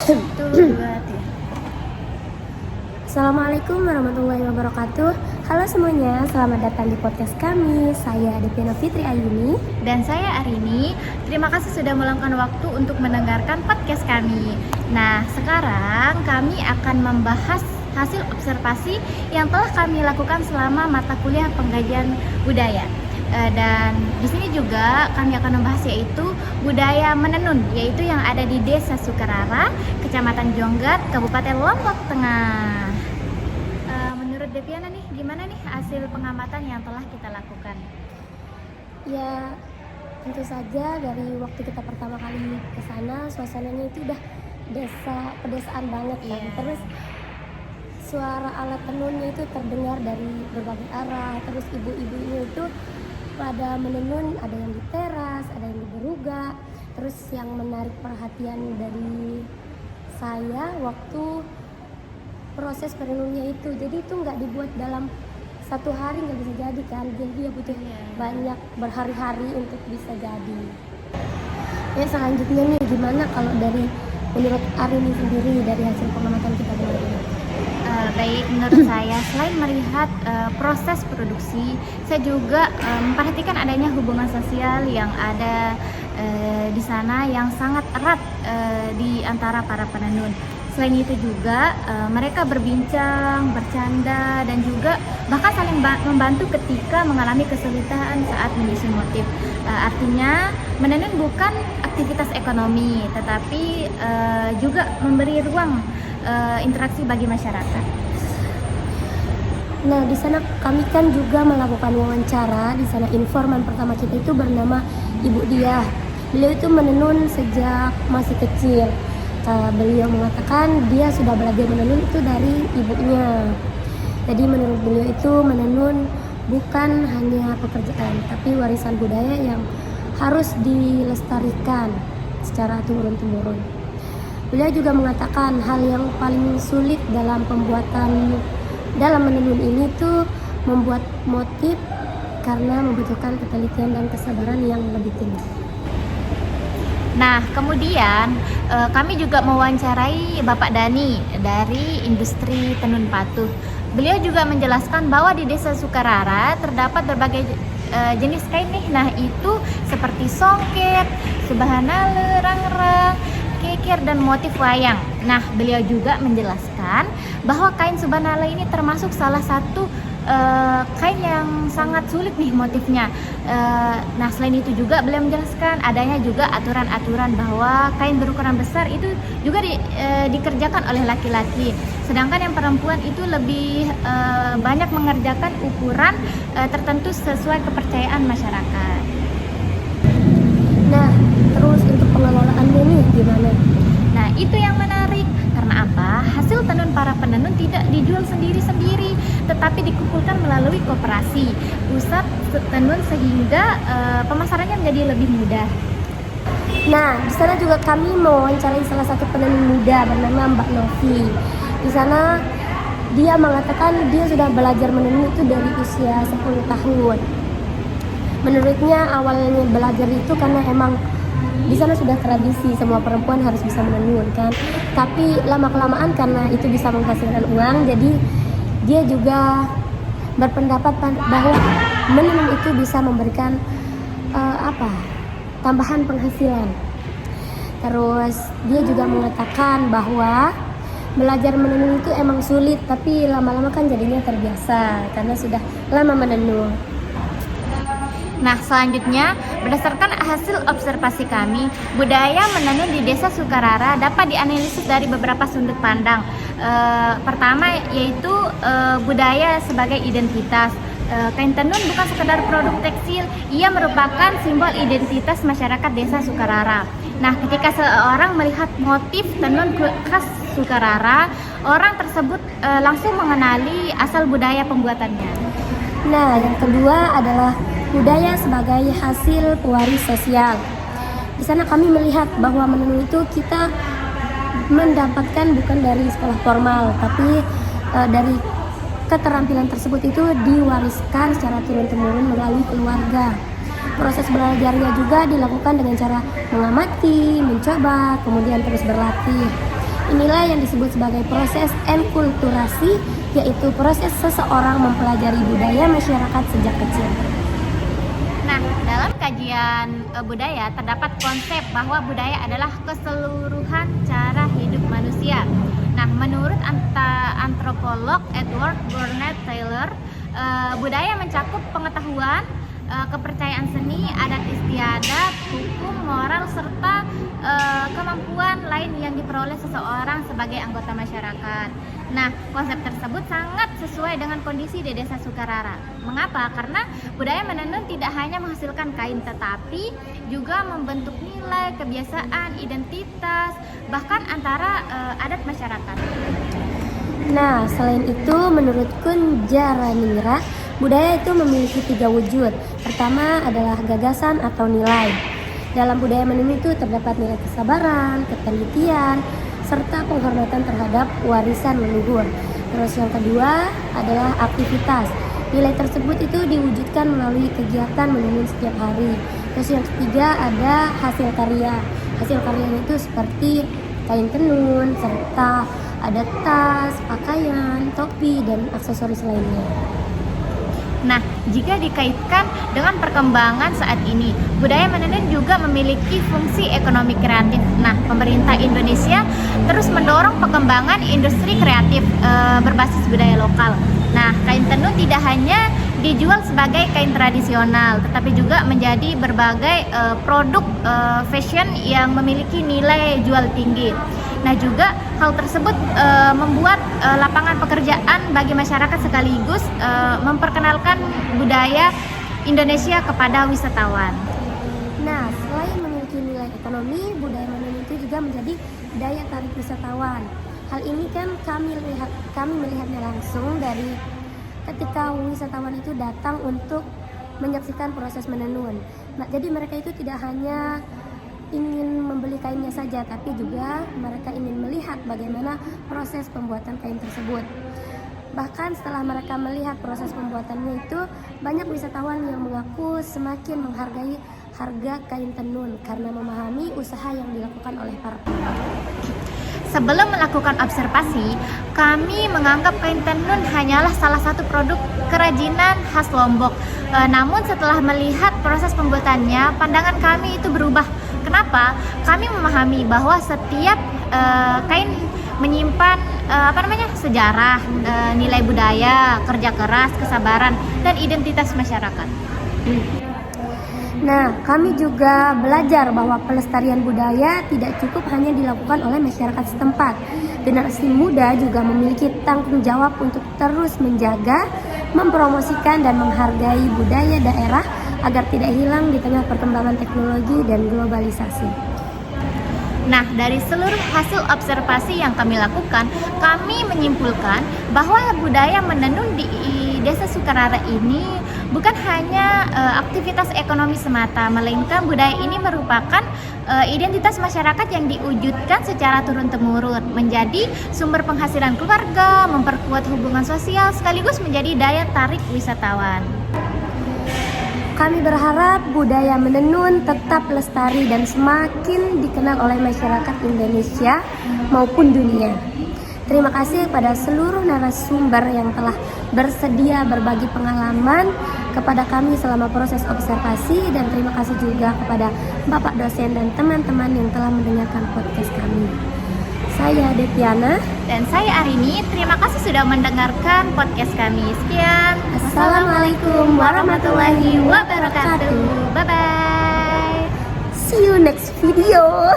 Satu, dua, tiga. Assalamualaikum warahmatullahi wabarakatuh. Halo semuanya, selamat datang di podcast kami. Saya Devina Fitri Ayuni. Dan saya Arini. Terima kasih sudah meluangkan waktu untuk mendengarkan podcast kami. Nah, sekarang kami akan membahas hasil observasi yang telah kami lakukan selama mata kuliah pengkajian budaya. Dan di sini juga kami akan membahas yaitu budaya menenun, yaitu yang ada di Desa Sukarara, Kecamatan Jonggat, Kabupaten Lombok Tengah. Menurut Deviana nih, gimana nih hasil pengamatan yang telah kita lakukan? Ya, tentu saja dari waktu kita pertama kali ke sana, suasananya itu udah pedesaan banget kan. Iya. Terus suara alat tenunnya itu terdengar dari berbagai arah. Terus ibu-ibunya itu pada menenun, ada yang di teras, ada yang di beruga. Terus yang menarik perhatian dari saya waktu proses menenunnya itu, jadi itu nggak dibuat dalam satu hari, nggak bisa jadi kan, jadi dia butuh banyak berhari-hari untuk bisa jadi. Ya, selanjutnya nih, gimana kalau dari menurut Arini sendiri dari hasil pengamatan kita kemarin? Baik, menurut saya selain melihat proses produksi, saya juga memperhatikan adanya hubungan sosial yang ada di sana yang sangat erat di antara para penenun. Selain itu juga mereka berbincang, bercanda, dan juga bahkan saling membantu ketika mengalami kesulitan saat menyusun motif. Artinya menenun bukan aktivitas ekonomi, tetapi juga memberi ruang interaksi bagi masyarakat. Nah, di sana kami kan juga melakukan wawancara. Di sana informan pertama kita itu bernama Ibu Diah. Beliau itu menenun sejak masih kecil. Beliau mengatakan dia sudah belajar menenun itu dari ibunya. Jadi menurut beliau itu menenun bukan hanya pekerjaan, tapi warisan budaya yang harus dilestarikan secara turun-temurun. Beliau juga mengatakan hal yang paling sulit dalam menenun ini tuh membuat motif karena membutuhkan ketelitian dan kesabaran yang lebih tinggi. Nah, kemudian kami juga mewawancarai Bapak Dani dari industri tenun patuh. Beliau juga menjelaskan bahwa di Desa Sukarara terdapat berbagai jenis kain nih. Nah, itu seperti songket, subahanale, rangrang, kekir, dan motif wayang. Nah, beliau juga menjelaskan bahwa kain subahanale ini termasuk salah satu kain yang sangat sulit nih motifnya. Nah, selain itu juga beliau menjelaskan adanya juga aturan-aturan bahwa kain berukuran besar itu juga dikerjakan oleh laki-laki, sedangkan yang perempuan itu lebih banyak mengerjakan ukuran tertentu sesuai kepercayaan masyarakat. Nah, terus untuk pengelolaannya nih gimana? Nah, itu yang menarik. Karena apa? Hasil tenun para penenun tidak dijual sendiri-sendiri, tetapi dikumpulkan melalui koperasi pusat tenun sehingga pemasarannya menjadi lebih mudah. Nah, di sana juga kami mewawancarai salah satu penenun muda bernama Mbak Novi. Di sana dia mengatakan dia sudah belajar menenun itu dari usia 10 tahun. Menurutnya awalnya belajar itu karena emang di sana sudah tradisi semua perempuan harus bisa menenun kan. Tapi lama-kelamaan karena itu bisa menghasilkan uang, jadi dia juga berpendapat bahwa menenun itu bisa memberikan tambahan penghasilan. Terus dia juga mengatakan bahwa belajar menenun itu emang sulit, tapi lama-lama kan jadinya terbiasa karena sudah lama menenun. Nah, selanjutnya berdasarkan hasil observasi kami, budaya menenun di Desa Sukarara dapat dianalisis dari beberapa sudut pandang. Pertama yaitu budaya sebagai identitas. Kain tenun bukan sekedar produk tekstil, ia merupakan simbol identitas masyarakat Desa Sukarara. Nah, ketika seorang melihat motif tenun khas Sukarara, orang tersebut langsung mengenali asal budaya pembuatannya. Nah, yang kedua adalah budaya sebagai hasil pewaris sosial. Di sana kami melihat bahwa menenun itu kita mendapatkan bukan dari sekolah formal, tapi dari keterampilan tersebut itu diwariskan secara turun-temurun melalui keluarga. Proses belajarnya juga dilakukan dengan cara mengamati, mencoba, kemudian terus berlatih. Inilah yang disebut sebagai proses enkulturasi, yaitu proses seseorang mempelajari budaya masyarakat sejak kecil. Nah, dalam kajian budaya terdapat konsep bahwa budaya adalah keseluruhan cara hidup manusia. Nah, menurut antropolog Edward Burnett Taylor, budaya mencakup pengetahuan, kepercayaan seni, adat istiadat, hukum, moral, serta kemampuan lain yang diperoleh seseorang sebagai anggota masyarakat. Nah, konsep tersebut sangat sesuai dengan kondisi di Desa Sukarara. Mengapa? Karena budaya menenun tidak hanya menghasilkan kain, tetapi juga membentuk nilai, kebiasaan, identitas, bahkan antara adat masyarakat. Nah, selain itu, menurut Kunjaraningrat, budaya itu memiliki 3 wujud. Pertama adalah gagasan atau nilai. Dalam budaya menenun itu terdapat nilai kesabaran, ketelitian, serta penghormatan terhadap warisan leluhur. Terus yang kedua adalah aktivitas. Nilai tersebut itu diwujudkan melalui kegiatan menenun setiap hari. Terus yang ketiga ada hasil karya. Hasil karyanya itu seperti kain tenun, serta ada tas, pakaian, topi, dan aksesoris lainnya. Nah, jika dikaitkan dengan perkembangan saat ini, budaya menenun juga memiliki fungsi ekonomi kreatif. Nah, pemerintah Indonesia terus mendorong pengembangan industri kreatif berbasis budaya lokal. Nah, kain tenun tidak hanya dijual sebagai kain tradisional, tetapi juga menjadi berbagai produk fashion yang memiliki nilai jual tinggi. Nah, juga hal tersebut membuat lapangan pekerjaan bagi masyarakat sekaligus memperkenalkan budaya Indonesia kepada wisatawan. Nah, selain memiliki nilai ekonomi, budaya menenun itu juga menjadi daya tarik wisatawan. Hal ini kan kami melihatnya langsung dari ketika wisatawan itu datang untuk menyaksikan proses menenun. Nah, jadi mereka itu tidak hanya ingin membeli kainnya saja, tapi juga mereka ingin melihat bagaimana proses pembuatan kain tersebut. Bahkan setelah mereka melihat proses pembuatannya itu, banyak wisatawan yang mengaku semakin menghargai harga kain tenun karena memahami usaha yang dilakukan oleh para pembuat. Sebelum melakukan observasi, kami menganggap kain tenun hanyalah salah satu produk kerajinan khas Lombok. Namun setelah melihat proses pembuatannya, pandangan kami itu berubah. Kenapa? Kami memahami bahwa setiap kain menyimpan sejarah, nilai budaya, kerja keras, kesabaran, dan identitas masyarakat. Nah, kami juga belajar bahwa pelestarian budaya tidak cukup hanya dilakukan oleh masyarakat setempat. Generasi muda juga memiliki tanggung jawab untuk terus menjaga, mempromosikan, dan menghargai budaya daerah agar tidak hilang di tengah perkembangan teknologi dan globalisasi. Nah, dari seluruh hasil observasi yang kami lakukan, kami menyimpulkan bahwa budaya menenun di Desa Sukarara ini bukan hanya aktivitas ekonomi semata, melainkan budaya ini merupakan identitas masyarakat yang diwujudkan secara turun-temurun, menjadi sumber penghasilan keluarga, memperkuat hubungan sosial, sekaligus menjadi daya tarik wisatawan. Kami berharap budaya menenun tetap lestari dan semakin dikenal oleh masyarakat Indonesia maupun dunia. Terima kasih kepada seluruh narasumber yang telah bersedia berbagi pengalaman kepada kami selama proses observasi, dan terima kasih juga kepada Bapak dosen dan teman-teman yang telah mendengarkan podcast kami. Saya Deviana dan saya Arini. Terima kasih sudah mendengarkan podcast kami. Sekian. Assalamualaikum warahmatullahi wabarakatuh. Bye bye. See you next video.